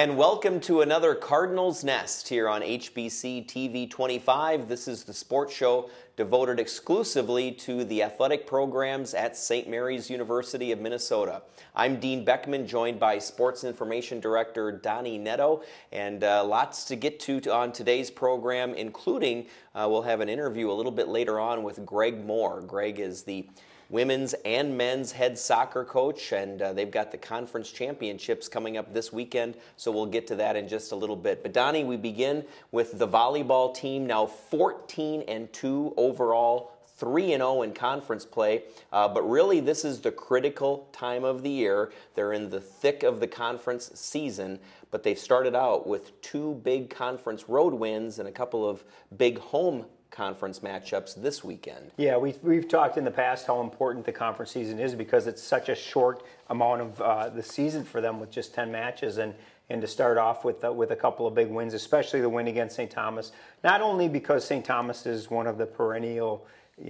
And welcome to another Cardinals Nest here on HBC TV 25. This is the sports show devoted exclusively to the athletic programs at St. Mary's University of Minnesota. I'm Dean Beckman, joined by Sports Information Director Donnie Netto, and lots to get to on today's program, including we'll have an interview a little bit later on with Greg Moore. Greg is the women's and men's head soccer coach, and they've got the conference championships coming up this weekend, so we'll get to that in just a little bit. But Donnie, we begin with the volleyball team, now 14-2 overall, 3-0 in conference play, but really this is the critical time of the year. They're in the thick of the conference season, but they've started out with 2 big conference road wins and a couple of big home conference matchups this weekend. Yeah, we've talked in the past how important the conference season is because it's such a short amount of the season for them with just 10 matches, and to start off with a couple of big wins, especially the win against St. Thomas. Not only because St. Thomas is one of the perennial,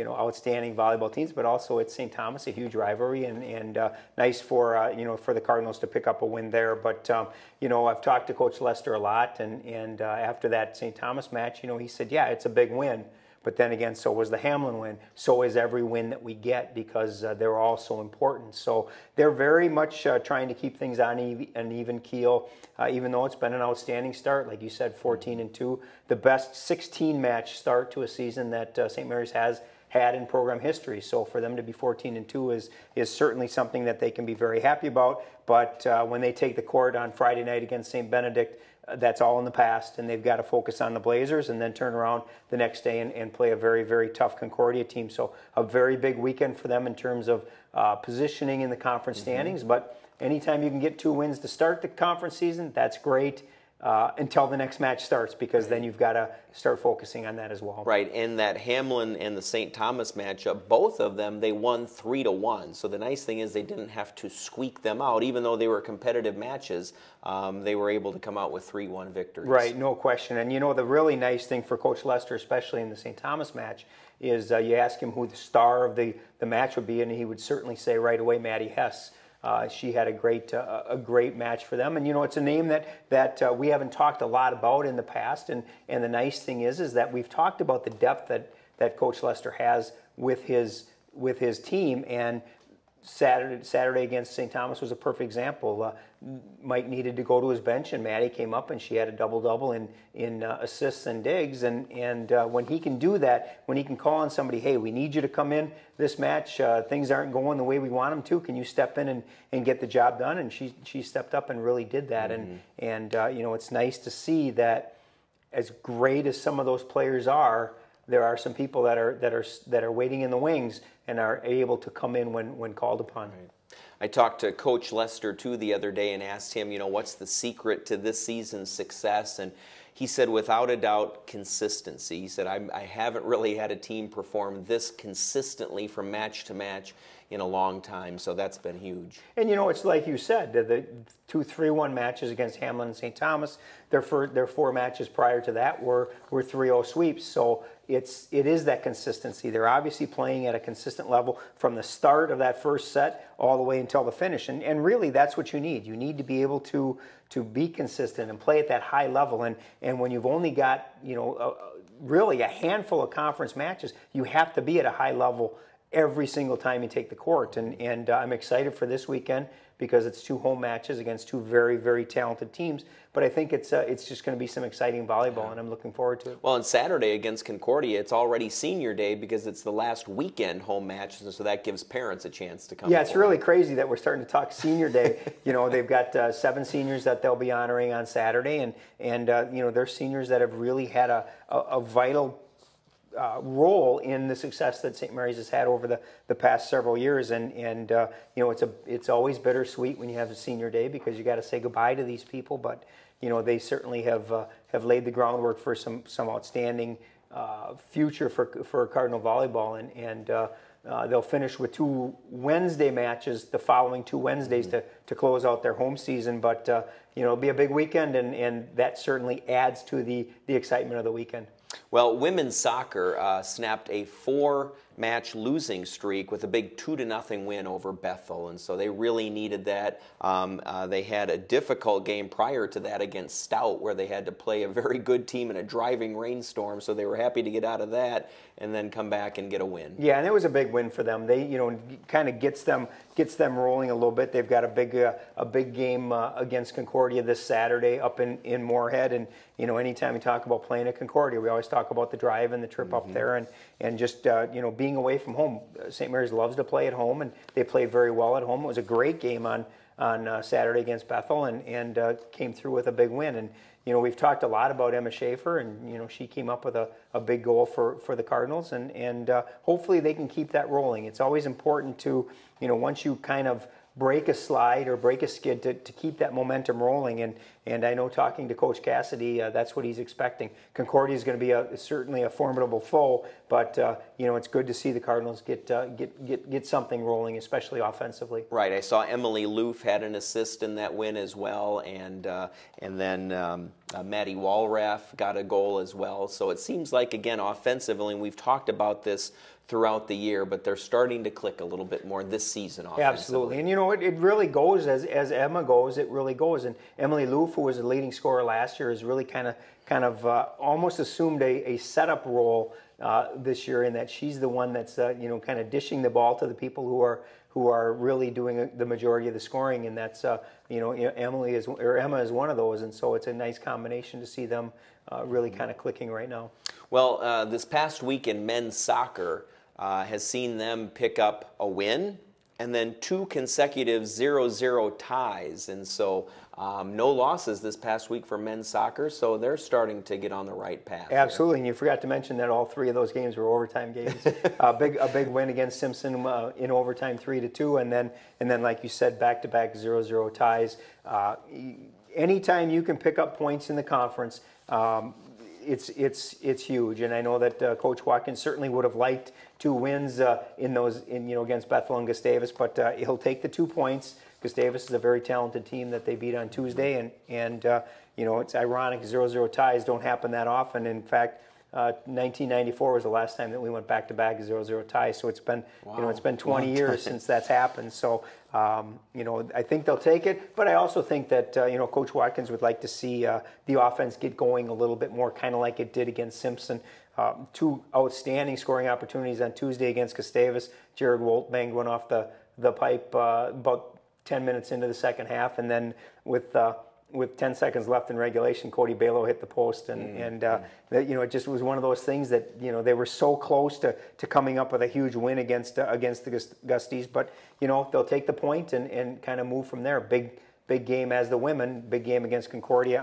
outstanding volleyball teams, but also it's St. Thomas, a huge rivalry, and nice for for the Cardinals to pick up a win there. But I've talked to Coach Lester a lot, and after that St. Thomas match, he said, yeah, it's a big win. But then again, so was the Hamlin win. So is every win that we get because they're all so important. So they're very much trying to keep things on an even keel, even though it's been an outstanding start. Like you said, 14-2, the best 16-match start to a season that St. Mary's has had in program history. So for them to be 14-2 is certainly something that they can be very happy about. But when they take the court on Friday night against St. Benedict, that's all in the past, and they've got to focus on the Blazers and then turn around the next day and play a very, very tough Concordia team. So a very big weekend for them in terms of positioning in the conference standings. But anytime you can get 2 wins to start the conference season, that's great. Until the next match starts, because then you've got to start focusing on that as well. Right, and that Hamlin and the St. Thomas matchup, both of them, they won 3-1. So the nice thing is they didn't have to squeak them out. Even though they were competitive matches, they were able to come out with 3-1 victories. Right, no question. And the really nice thing for Coach Lester, especially in the St. Thomas match, is you ask him who the star of the match would be, and he would certainly say right away Maddie Hess. She had a great match for them, and it's a name that we haven't talked a lot about in the past. And the nice thing is that we've talked about the depth that Coach Lester has with his team. And Saturday against St. Thomas was a perfect example. Mike needed to go to his bench, and Maddie came up, and she had a double-double in assists and digs. And when he can do that, when he can call on somebody, hey, we need you to come in this match. Things aren't going the way we want them to. Can you step in and get the job done? And she stepped up and really did that. Mm-hmm. And it's nice to see that as great as some of those players are, there are some people that are waiting in the wings and are able to come in when called upon. Right. I talked to Coach Lester, too, the other day and asked him, what's the secret to this season's success? And he said, without a doubt, consistency. He said, I haven't really had a team perform this consistently from match to match in a long time, so that's been huge. And it's like you said, the 2 3-1 matches against Hamlin and St. Thomas, their 4 matches prior to that were 3-0 sweeps. So it is that consistency. They're obviously playing at a consistent level from the start of that first set all the way until the finish. And really, that's what you need. You need to be able to be consistent and play at that high level. And when you've only got really a handful of conference matches, you have to be at a high level every single time you take the court. And I'm excited for this weekend because it's 2 home matches against 2 very, very talented teams. But I think it's just going to be some exciting volleyball, and I'm looking forward to it. Well, on Saturday against Concordia, it's already senior day because it's the last weekend home match, and so that gives parents a chance to come. Yeah, it's really crazy that we're starting to talk senior day. They've got 7 seniors that they'll be honoring on Saturday, and they're seniors that have really had a vital role in the success that St. Mary's has had over the past several years, and it's always bittersweet when you have a senior day because you got to say goodbye to these people, but they certainly have laid the groundwork for some outstanding future for Cardinal volleyball, and they'll finish with 2 Wednesday matches the following 2 Wednesdays to close out their home season, but it'll be a big weekend, and that certainly adds to the excitement of the weekend. Well, women's soccer snapped a 4-match losing streak with a big 2-0 win over Bethel, and so they really needed that. They had a difficult game prior to that against Stout, where they had to play a very good team in a driving rainstorm, so they were happy to get out of that and then come back and get a win. Yeah, and it was a big win for them. They, kind of gets them rolling a little bit. They've got a big game against Concordia this Saturday up in Moorhead, and anytime we talk about playing at Concordia, we always talk about the drive and the trip up there, and just being away from home. St. Mary's loves to play at home, and they played very well at home. It was a great game on Saturday against Bethel, and came through with a big win. And we've talked a lot about Emma Schaefer, and she came up with a big goal for the Cardinals, and hopefully they can keep that rolling. It's always important to, once you kind of break a slide or break a skid, to keep that momentum rolling. And I know, talking to Coach Cassidy, that's what he's expecting. Concordia is going to be certainly a formidable foe, but it's good to see the Cardinals get something rolling, especially offensively. Right. I saw Emily Loof had an assist in that win as well, and then Maddie Walraff got a goal as well. So it seems like, again, offensively, and we've talked about this throughout the year, but they're starting to click a little bit more this season offensively. Absolutely. And it really goes as Emma goes, it really goes. And Emily Loof, who was the leading scorer last year, has really kind of almost assumed a setup role this year, in that she's the one that's kind of dishing the ball to the people who are really doing the majority of the scoring, and that's Emma is one of those, and so it's a nice combination to see them really kind of clicking right now. Well, this past week in men's soccer has seen them pick up a win and then 2 consecutive 0-0 ties, and so no losses this past week for men's soccer, so they're starting to get on the right path. Absolutely, and you forgot to mention that all 3 of those games were overtime games. a big win against Simpson in overtime, 3-2, and then like you said, back-to-back 0-0 ties. Anytime you can pick up points in the conference, it's huge, and I know that Coach Watkins certainly would have liked 2 wins against Bethel and Gustavus, but he'll take the 2 points. Gustavus is a very talented team that they beat on Tuesday, and it's ironic, 0-0 ties don't happen that often. In fact, 1994 was the last time that we went back-to-back 0-0 ties, so it's been it's been 20 years since that's happened. So I think they'll take it, but I also think that Coach Watkins would like to see the offense get going a little bit more, kind of like it did against Simpson. 2 outstanding scoring opportunities on Tuesday against Gustavus. Jared Wolt banged one off the pipe about 10 minutes into the second half, and then with 10 seconds left in regulation, Cody Balo hit the post, and it just was one of those things that they were so close to coming up with a huge win against the Gusties, but they'll take the point and kind of move from there. Big game as the women, big game against Concordia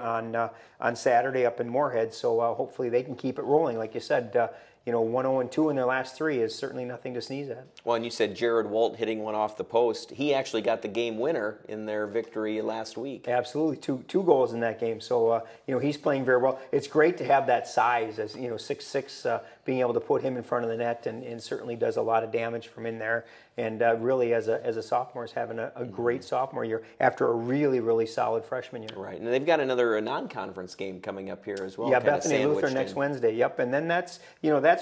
on Saturday up in Moorhead, so hopefully they can keep it rolling. Like you said, 1-0-2 in their last 3 is certainly nothing to sneeze at. Well, and you said Jared Wolt hitting one off the post. He actually got the game winner in their victory last week. Absolutely, two goals in that game. So he's playing very well. It's great to have that size, as 6'6", being able to put him in front of the net, and certainly does a lot of damage from in there. And really, as a sophomore, is having a great sophomore year after a really solid freshman year. Right, and they've got another non-conference game coming up here as well. Yeah, Bethany Lutheran next Wednesday. Yep, and then that's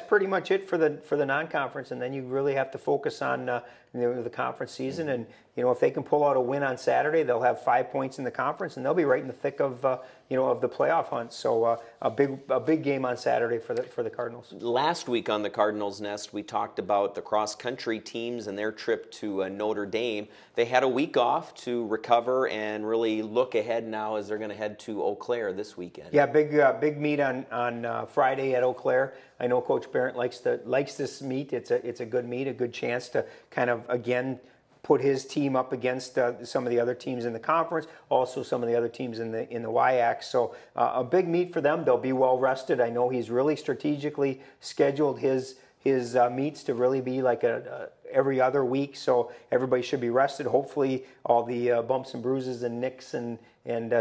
pretty much it for the non-conference, and then you really have to focus on the conference season. And if they can pull out a win on Saturday, they'll have 5 points in the conference, and they'll be right in the thick of the playoff hunt. So a big game on Saturday for the Cardinals. Last week on the Cardinals Nest, we talked about the cross-country teams and their trip to Notre Dame. They had a week off to recover and really look ahead now as they're going to head to Eau Claire this weekend. Yeah, big meet on Friday at Eau Claire. I know Coach Barrett likes this meet. It's a good meet, a good chance to kind of again put his team up against some of the other teams in the conference, also some of the other teams in the WIAC. So a big meet for them. They'll be well rested. I know he's really strategically scheduled his meets to really be like every other week, so everybody should be rested. Hopefully all the bumps and bruises and nicks and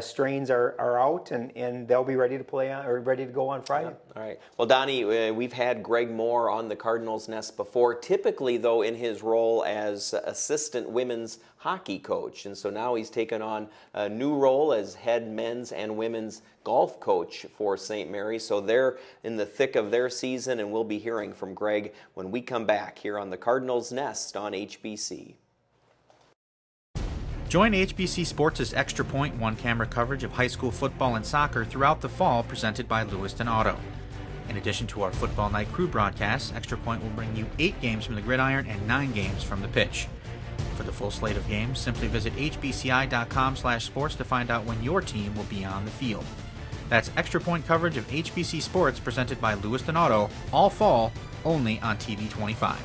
strains are out, and they'll be ready to play on, or ready to go on Friday. All right. Well, Donnie, we've had Greg Moore on the Cardinals Nest before, typically, though, in his role as assistant women's hockey coach. And so now he's taken on a new role as head men's and women's golf coach for St. Mary's. So they're in the thick of their season, and we'll be hearing from Greg when we come back here on the Cardinals Nest on HBC. Join HBC Sports' Extra Point one-camera coverage of high school football and soccer throughout the fall, presented by Lewiston Auto. In addition to our Football Night Crew broadcasts, Extra Point will bring you 8 games from the gridiron and 9 games from the pitch. For the full slate of games, simply visit hbci.com/sports to find out when your team will be on the field. That's Extra Point coverage of HBC Sports presented by Lewiston Auto, all fall, only on TV 25.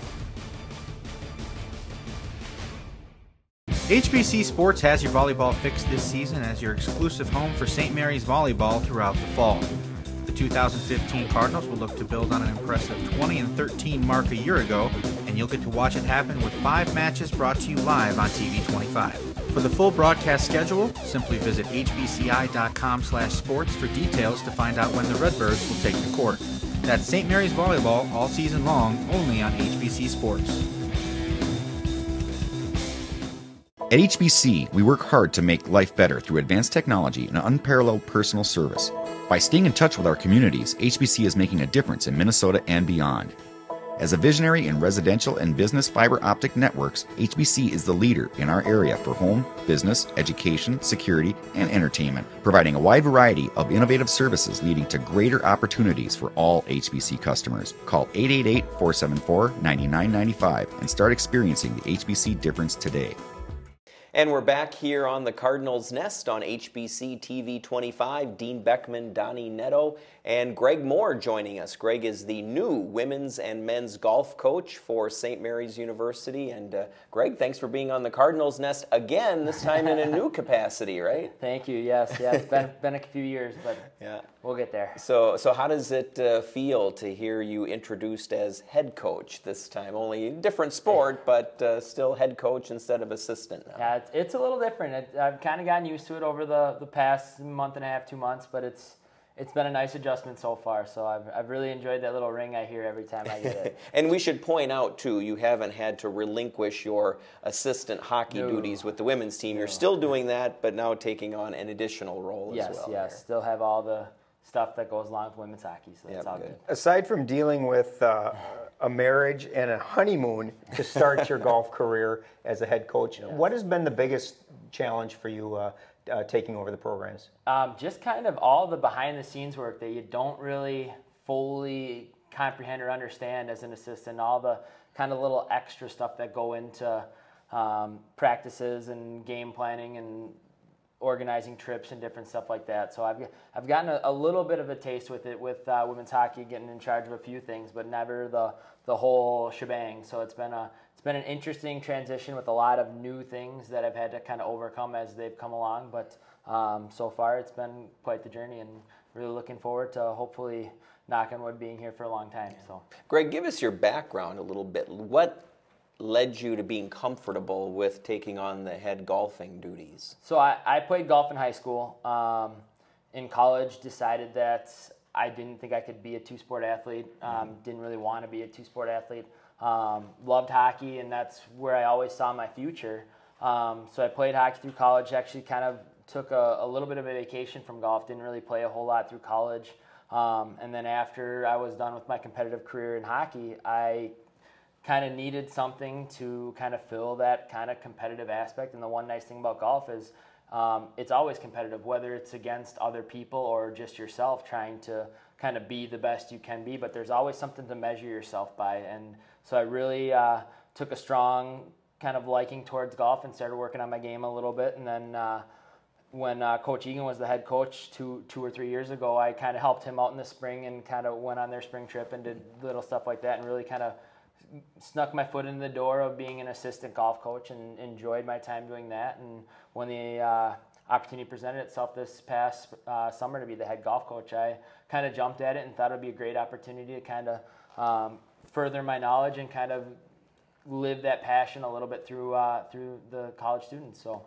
HBC Sports has your volleyball fix this season as your exclusive home for St. Mary's volleyball throughout the fall. The 2015 Cardinals will look to build on an impressive 20-13 mark a year ago, and you'll get to watch it happen with 5 matches brought to you live on TV 25. For the full broadcast schedule, simply visit hbci.com/sports for details to find out when the Redbirds will take the court. That's St. Mary's volleyball all season long, only on HBC Sports. At HBC, we work hard to make life better through advanced technology and unparalleled personal service. By staying in touch with our communities, HBC is making a difference in Minnesota and beyond. As a visionary in residential and business fiber optic networks, HBC is the leader in our area for home, business, education, security, and entertainment, providing a wide variety of innovative services leading to greater opportunities for all HBC customers. Call 888-474-9995 and start experiencing the HBC difference today. And we're back here on the Cardinals Nest on HBC TV 25. Dean Beckman, Donnie Netto, and Greg Moore joining us. Greg is the new women's and men's golf coach for St. Mary's University. And Greg, thanks for being on the Cardinals Nest again, this time in a new capacity, right? Thank you. Yes, yeah, it's been a few years, but yeah, we'll get there. So how does it feel to hear you introduced as head coach this time? Only a different sport, but still head coach instead of assistant now. Yeah, it's a little different. I've kind of gotten used to it over the past month and a half, 2 months, but it's been a nice adjustment so far. So I've really enjoyed that little ring I hear every time I get it. And we should point out, too, you haven't had to relinquish your assistant hockey duties with the women's team. You're still doing that, but now taking on an additional role as well. Yes, still have all the stuff that goes along with women's hockey, so that's all good. Aside from dealing with a marriage and a honeymoon to start your golf career as a head coach, what has been the biggest challenge for you taking over the programs? Just kind of all the behind-the-scenes work that you don't really fully comprehend or understand as an assistant, all the kind of little extra stuff that go into practices and game planning and organizing trips and different stuff like that. So I've gotten a little bit of a taste with it with women's hockey, getting in charge of a few things, but never the whole shebang. So it's been an interesting transition with a lot of new things that I've had to kind of overcome as they've come along. But so far it's been quite the journey, and really looking forward to hopefully, knock on wood, being here for a long time. So, Greg, give us your background a little bit. What led you to being comfortable with taking on the head golfing duties? So I played golf in high school. In college, decided that I didn't think I could be a two-sport athlete. Didn't really want to be a two-sport athlete. Loved hockey, and that's where I always saw my future. So I played hockey through college. Actually kind of took a little bit of a vacation from golf. Didn't really play a whole lot through college. And then after I was done with my competitive career in hockey, I kind of needed something to kind of fill that kind of competitive aspect. And the one nice thing about golf is it's always competitive, whether it's against other people or just yourself trying to kind of be the best you can be. But there's always something to measure yourself by. And so I really took a strong kind of liking towards golf and started working on my game a little bit. And then when Coach Egan was the head coach two or 3 years ago, I kind of helped him out in the spring and kind of went on their spring trip and did little stuff like that, and really kind of snuck my foot in the door of being an assistant golf coach and enjoyed my time doing that. And when the opportunity presented itself this past summer to be the head golf coach, I kind of jumped at it and thought it would be a great opportunity to kind of further my knowledge and kind of live that passion a little bit through the college students. So.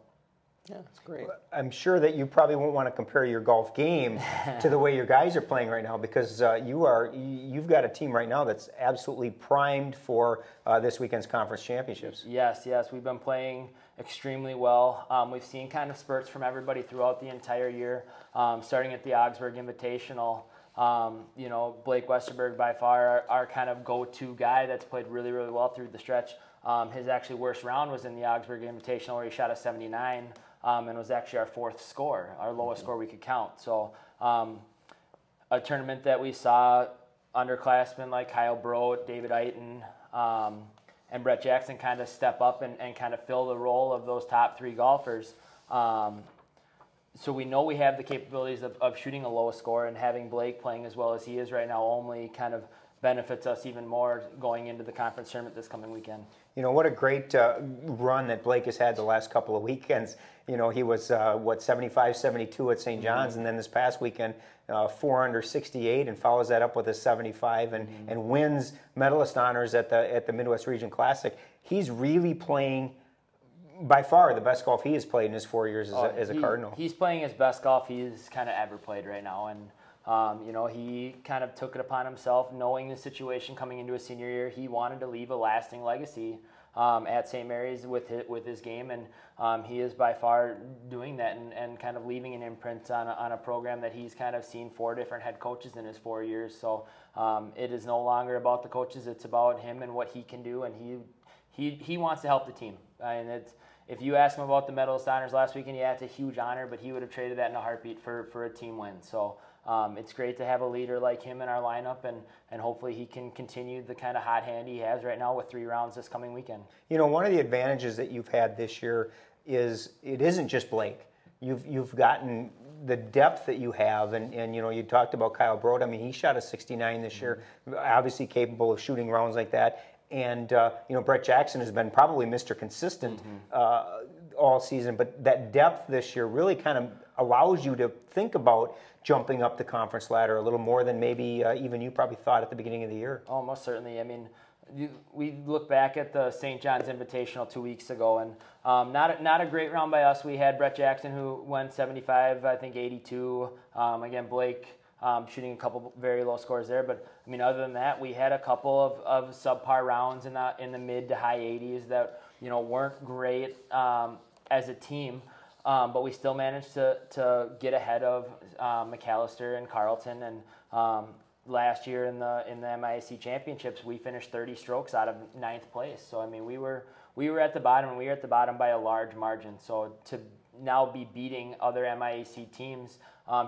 Yeah, that's great. I'm sure that you probably won't want to compare your golf game to the way your guys are playing right now, because you've got a team right now that's absolutely primed for this weekend's conference championships. Yes, we've been playing extremely well. We've seen kind of spurts from everybody throughout the entire year, starting at the Augsburg Invitational. Blake Westerberg, by far our kind of go-to guy that's played really, really well through the stretch. His actually worst round was in the Augsburg Invitational, where he shot a 79 and was actually our fourth score, our lowest score we could count. So a tournament that we saw underclassmen like Kyle Brodt, David Eiton, and Brett Jackson kind of step up and kind of fill the role of those top three golfers. So we know we have the capabilities of shooting a low score, and having Blake playing as well as he is right now only kind of benefits us even more going into the conference tournament this coming weekend. What a great run that Blake has had the last couple of weekends. He was, 75, 72 at St. John's, and then this past weekend, 4 under 68, and follows that up with a 75 and wins medalist honors at the Midwest Region Classic. He's really playing by far the best golf he has played in his 4 years as a Cardinal. He's playing his best golf he's kind of ever played right now, and he kind of took it upon himself, knowing the situation coming into his senior year. He wanted to leave a lasting legacy at St. Mary's with his game, and he is by far doing that and kind of leaving an imprint on a program that he's kind of seen 4 different head coaches in his 4 years. So it is no longer about the coaches; it's about him and what he can do, and he wants to help the team. And if you ask him about the medalist honors last weekend, yeah, it's a huge honor, but he would have traded that in a heartbeat for a team win. So it's great to have a leader like him in our lineup, and hopefully he can continue the kind of hot hand he has right now with 3 rounds this coming weekend. One of the advantages that you've had this year is it isn't just Blake. You've gotten the depth that you have, and you talked about Kyle Brodt. I mean, he shot a 69 this year, obviously capable of shooting rounds like that. And, Brett Jackson has been probably Mr. Consistent all season, but that depth this year really kind of allows you to think about jumping up the conference ladder a little more than maybe even you probably thought at the beginning of the year. Oh, most certainly. I mean, we look back at the St. John's Invitational 2 weeks ago, and not a great round by us. We had Brett Jackson, who went 75, I think 82. Again, Blake shooting a couple very low scores there, but I mean, other than that, we had a couple of subpar rounds in the mid to high 80s that weren't great as a team, but we still managed to get ahead of McAllister and Carleton. And last year in the MIAC championships, we finished 30 strokes out of 9th place. So I mean, we were at the bottom, and we were at the bottom by a large margin. So to now be beating other MIAC teams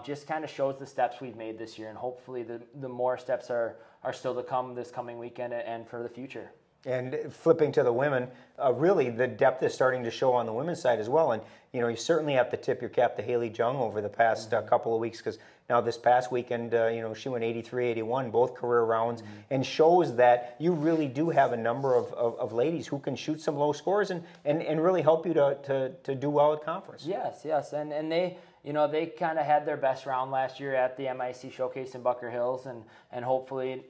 just kind of shows the steps we've made this year, and hopefully the more steps are still to come this coming weekend and for the future. And flipping to the women, really the depth is starting to show on the women's side as well. And you certainly have to tip your cap to Haley Jung over the past couple of weeks, because now this past weekend, she went 83, 81, both career rounds, and shows that you really do have a number of ladies who can shoot some low scores and really help you to do well at conference. Yes, and they. They kind of had their best round last year at the MIC Showcase in Bunker Hills, and hopefully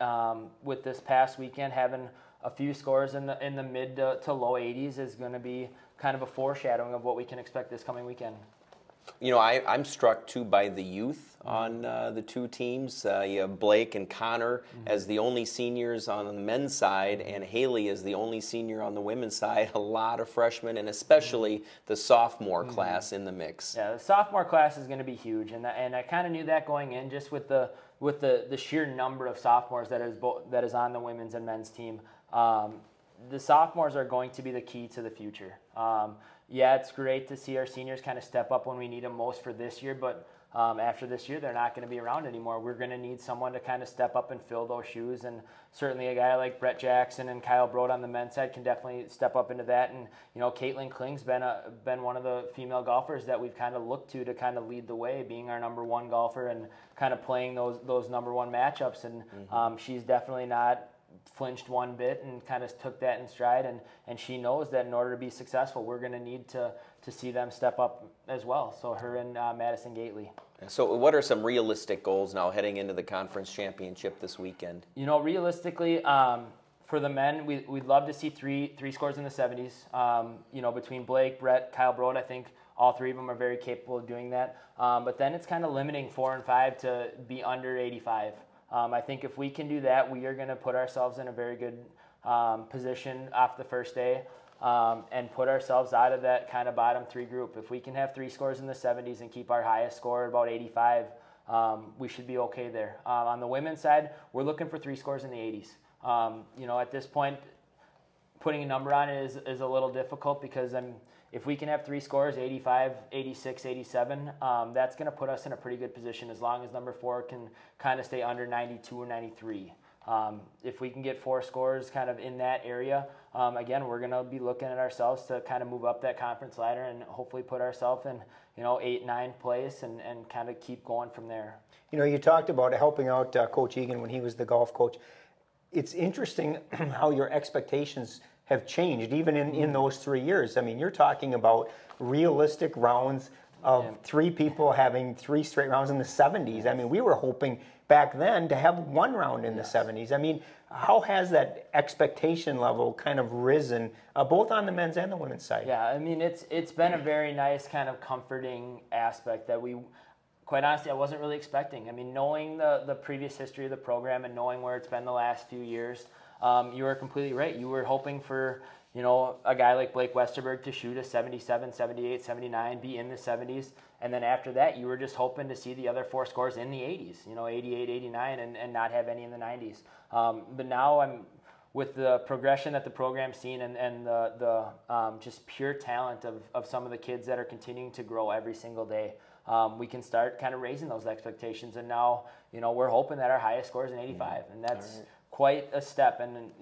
with this past weekend having a few scores in the mid to low 80s is going to be kind of a foreshadowing of what we can expect this coming weekend. I'm struck too by the youth on the two teams. You have Blake and Connor as the only seniors on the men's side, and Haley is the only senior on the women's side. A lot of freshmen, and especially the sophomore class in the mix. Yeah, the sophomore class is going to be huge, and I kind of knew that going in, just with the sheer number of sophomores that is on the women's and men's team. The sophomores are going to be the key to the future. Yeah, it's great to see our seniors kind of step up when we need them most for this year, but after this year, they're not going to be around anymore. We're going to need someone to kind of step up and fill those shoes, and certainly a guy like Brett Jackson and Kyle Brodt on the men's side can definitely step up into that. And Caitlin Kling's been one of the female golfers that we've kind of looked to kind of lead the way, being our number one golfer and kind of playing those number one matchups. And she's definitely not flinched one bit and kind of took that in stride, and she knows that in order to be successful, we're going to need to see them step up as well. So her and Madison Gately. So what are some realistic goals now heading into the conference championship this weekend? Realistically, for the men, we'd love to see three scores in the 70s. Between Blake, Brett, Kyle Brodt, I think all three of them are very capable of doing that. But then it's kind of limiting 4 and 5 to be under 85. I think if we can do that, we are going to put ourselves in a very good position off the first day. And put ourselves out of that kind of bottom 3 group. If we can have 3 scores in the 70s and keep our highest score at about 85, we should be okay there. On the women's side, we're looking for 3 scores in the 80s. At this point, putting a number on it is a little difficult because if we can have 3 scores, 85, 86, 87, that's going to put us in a pretty good position as long as number 4 can kind of stay under 92 or 93. If we can get 4 scores kind of in that area, again, we're going to be looking at ourselves to kind of move up that conference ladder and hopefully put ourselves in, 8th, 9th place and kind of keep going from there. You talked about helping out Coach Egan when he was the golf coach. It's interesting how your expectations have changed even in those 3 years. I mean, you're talking about realistic rounds of 3 people having 3 straight rounds in the 70s. I mean, we were hoping back then to have 1 round in the 70s. I mean, how has that expectation level kind of risen, both on the men's and the women's side? Yeah, I mean, it's been a very nice kind of comforting aspect that we, quite honestly, I wasn't really expecting. I mean, knowing the previous history of the program and knowing where it's been the last few years, you were completely right. You were hoping for, a guy like Blake Westerberg to shoot a 77, 78, 79, be in the 70s. And then after that, you were just hoping to see the other 4 scores in the 80s, 88, 89, and not have any in the 90s. But now with the progression that the program's seen and the just pure talent of some of the kids that are continuing to grow every single day, we can start kind of raising those expectations. And now, we're hoping that our highest score is an 85. And that's quite a step. And,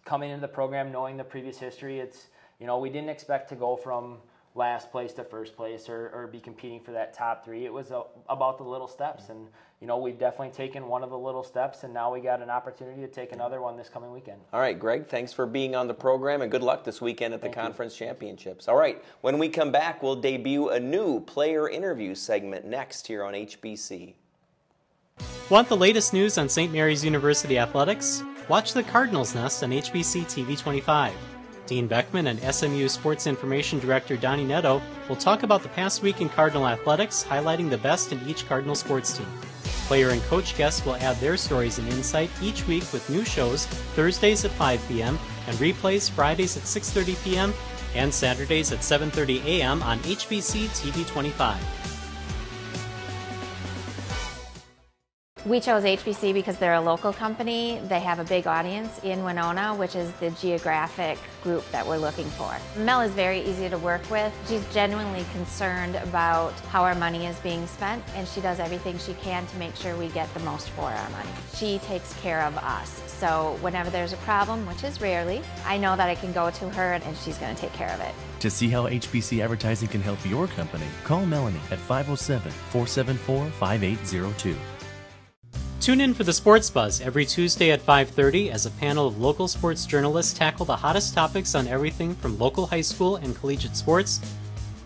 coming into the program, knowing the previous history, it's, we didn't expect to go from last place to first place or be competing for that top 3. It was about the little steps. And, we've definitely taken one of the little steps, and now we got an opportunity to take another one this coming weekend. All right, Greg, thanks for being on the program, and good luck this weekend at the Conference Championships. All right, when we come back, we'll debut a new player interview segment next here on HBC. Want the latest news on St. Mary's University athletics? Watch the Cardinals Nest on HBC TV 25. Dean Beckman and SMU Sports Information Director Donnie Netto will talk about the past week in Cardinal athletics, highlighting the best in each Cardinal sports team. Player and coach guests will add their stories and insight each week with new shows Thursdays at 5 p.m. and replays Fridays at 6:30 p.m. and Saturdays at 7:30 a.m. on HBC TV 25. We chose HBC because they're a local company. They have a big audience in Winona, which is the geographic group that we're looking for. Mel is very easy to work with. She's genuinely concerned about how our money is being spent, and she does everything she can to make sure we get the most for our money. She takes care of us. So whenever there's a problem, which is rarely, I know that I can go to her and she's going to take care of it. To see how HBC advertising can help your company, call Melanie at 507-474-5802. Tune in for the Sports Buzz every Tuesday at 5:30 as a panel of local sports journalists tackle the hottest topics on everything from local high school and collegiate sports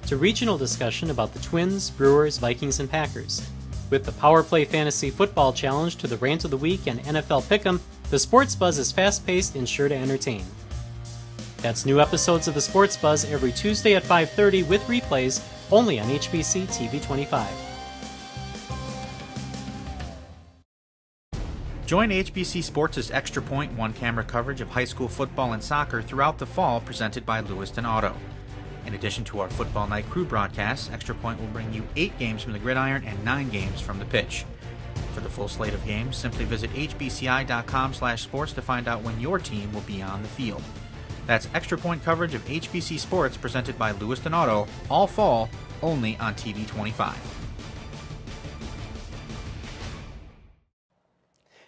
to regional discussion about the Twins, Brewers, Vikings, and Packers. With the Power Play Fantasy Football Challenge to the Rant of the Week and NFL Pick'em, the Sports Buzz is fast-paced and sure to entertain. That's new episodes of the Sports Buzz every Tuesday at 5:30 with replays only on HBC TV 25. Join HBC Sports' Extra Point one-camera coverage of high school football and soccer throughout the fall, presented by Lewiston Auto. In addition to our Football Night Crew broadcasts, Extra Point will bring you 8 games from the gridiron and 9 games from the pitch. For the full slate of games, simply visit hbci.com/sports to find out when your team will be on the field. That's Extra Point coverage of HBC Sports presented by Lewiston Auto, all fall, only on TV 25.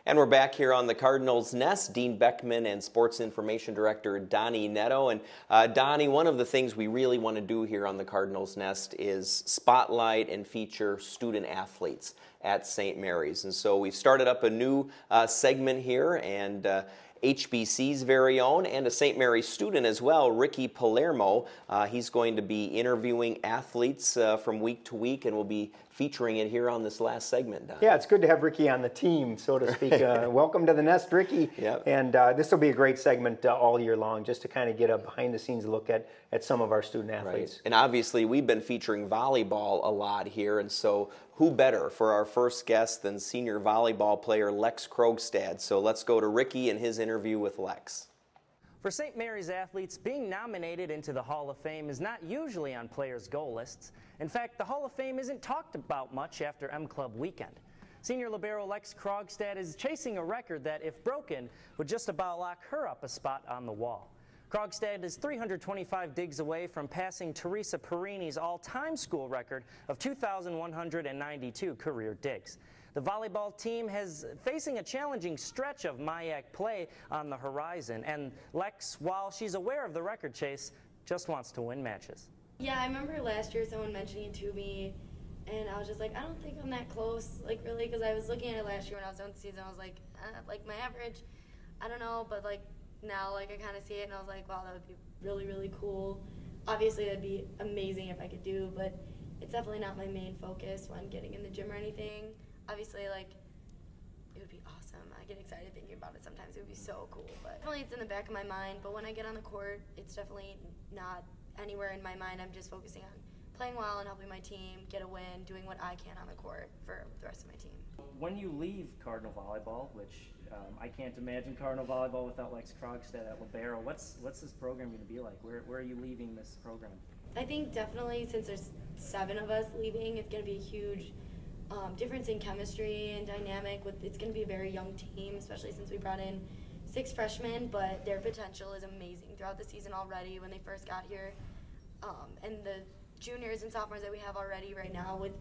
And we're back here on the Cardinals Nest. Dean Beckman and Sports Information Director Donnie Netto. And Donnie, one of the things we really want to do here on the Cardinals Nest is spotlight and feature student athletes at St. Mary's. And so we've started up a new segment here, and HBC's very own and a St. Mary's student as well, Ricky Palermo. He's going to be interviewing athletes from week to week, and we'll be featuring it here on this last segment, Don. Yeah, it's good to have Ricky on the team, so to speak. Welcome to the nest, Ricky. Yep. And this will be a great segment all year long, just to kind of get a behind-the-scenes look at some of our student athletes. Right. And obviously, we've been featuring volleyball a lot here, and so who better for our first guest than senior volleyball player Lex Krogstad? So let's go to Ricky and his interview with Lex. For St. Mary's athletes, being nominated into the Hall of Fame is not usually on players' goal lists. In fact, the Hall of Fame isn't talked about much after M Club weekend. Senior libero Lex Krogstad is chasing a record that, if broken, would just about lock her up a spot on the wall. Krogstad is 325 digs away from passing Teresa Perini's all-time school record of 2,192 career digs. The volleyball team is facing a challenging stretch of MIAC play on the horizon, and Lex, while she's aware of the record chase, just wants to win matches. Yeah, I remember last year someone mentioning it to me, and I was just like, I don't think I'm that close, like really, because I was looking at it last year when I was done with the season. I was like my average, I don't know, but like now, like I kind of see it, and I was like, wow, that would be really, really cool. Obviously, that'd be amazing if I could do, but it's definitely not my main focus when getting in the gym or anything. Obviously, like, it would be awesome. I get excited thinking about it sometimes. It would be so cool. But definitely it's in the back of my mind. But when I get on the court, it's definitely not anywhere in my mind. I'm just focusing on playing well and helping my team get a win, doing what I can on the court for the rest of my team. When you leave Cardinal volleyball, which I can't imagine Cardinal volleyball without Lex Krogstad at libero, what's this program going to be like? Where are you leaving this program? I think definitely since there's 7 of us leaving, it's going to be a huge difference in chemistry and dynamic. It's going to be a very young team, especially since we brought in 6 freshmen, but their potential is amazing throughout the season already when they first got here. And the juniors and sophomores that we have already right now, with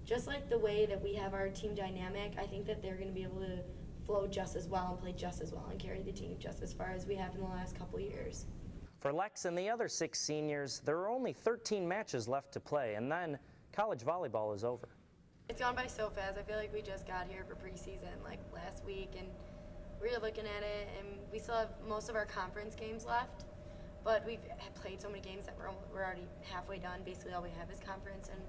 just like the way that we have our team dynamic, I think that they're going to be able to flow just as well and play just as well and carry the team just as far as we have in the last couple years. For Lex and the other 6 seniors, there are only 13 matches left to play, and then college volleyball is over. It's gone by so fast. I feel like we just got here for preseason like last week, and we were looking at it, and we still have most of our conference games left, but we've played so many games that we're already halfway done. Basically all we have is conference and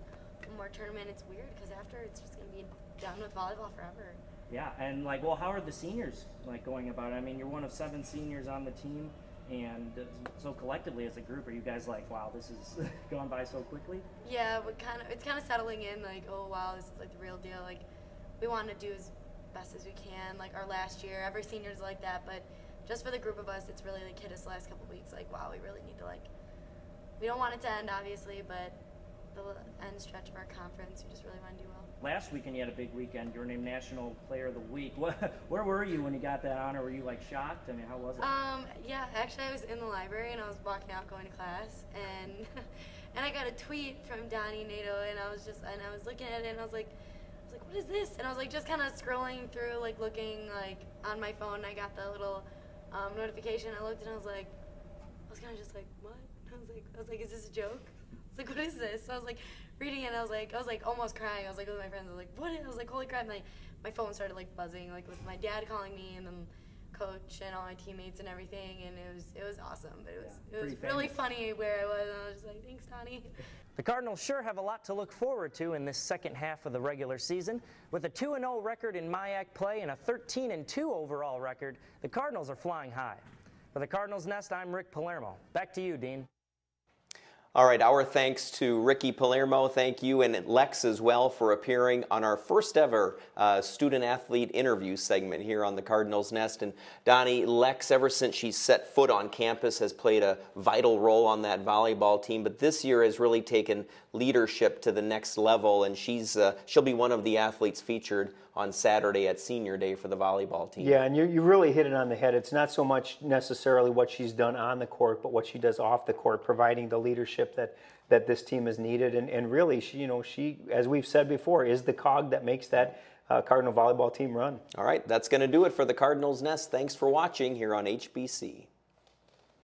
one more tournament. It's weird because after it's just going to be done with volleyball forever. Yeah, and like, well, how are the seniors like going about it? I mean, you're one of 7 seniors on the team, and so collectively as a group, are you guys like, wow, this is going by so quickly? Yeah, it's kind of settling in, like, oh wow, this is like the real deal. Like, we want to do as best as we can. Like our last year, every senior's like that, but just for the group of us, it's really like hit us the last couple weeks. Like, wow, we really need to, like, we don't want it to end obviously, but the end stretch of our conference, we just really want to do well. Last weekend you had a big weekend. You were named National Player of the Week. Where were you when you got that honor? Were you like shocked? I mean, how was it? Yeah, actually I was in the library and I was walking out going to class, and and I got a tweet from Donnie Nato, and I was looking at it and I was like, what is this? And I was like just kind of scrolling through, like looking like on my phone, and I got the little notification. I looked and I was kind of just like, what? I was like, is this a joke? I was like, what is this? So I was like reading it, and I was like almost crying. I was like with my friends. I was like, what? I was like, holy crap! My phone started like buzzing, like with my dad calling me, and then coach and all my teammates and everything, and it was awesome. But it was really funny where I was, and I was just like, thanks, Donnie. The Cardinals sure have a lot to look forward to in this second half of the regular season. With a 2-0 record in MIAC play and a 13-2 overall record, the Cardinals are flying high. For the Cardinals Nest, I'm Rick Palermo. Back to you, Dean. All right, our thanks to Ricky Palermo, thank you, and Lex as well for appearing on our first ever student-athlete interview segment here on the Cardinals Nest. And Donnie, Lex, ever since she's set foot on campus, has played a vital role on that volleyball team, but this year has really taken leadership to the next level, and she'll be one of the athletes featured on Saturday at Senior Day for the volleyball team. Yeah, and you really hit it on the head. It's not so much necessarily what she's done on the court, but what she does off the court, providing the leadership that this team has needed. And really, she, as we've said before, is the cog that makes that Cardinal volleyball team run. All right, that's going to do it for the Cardinals Nest. Thanks for watching here on HBC.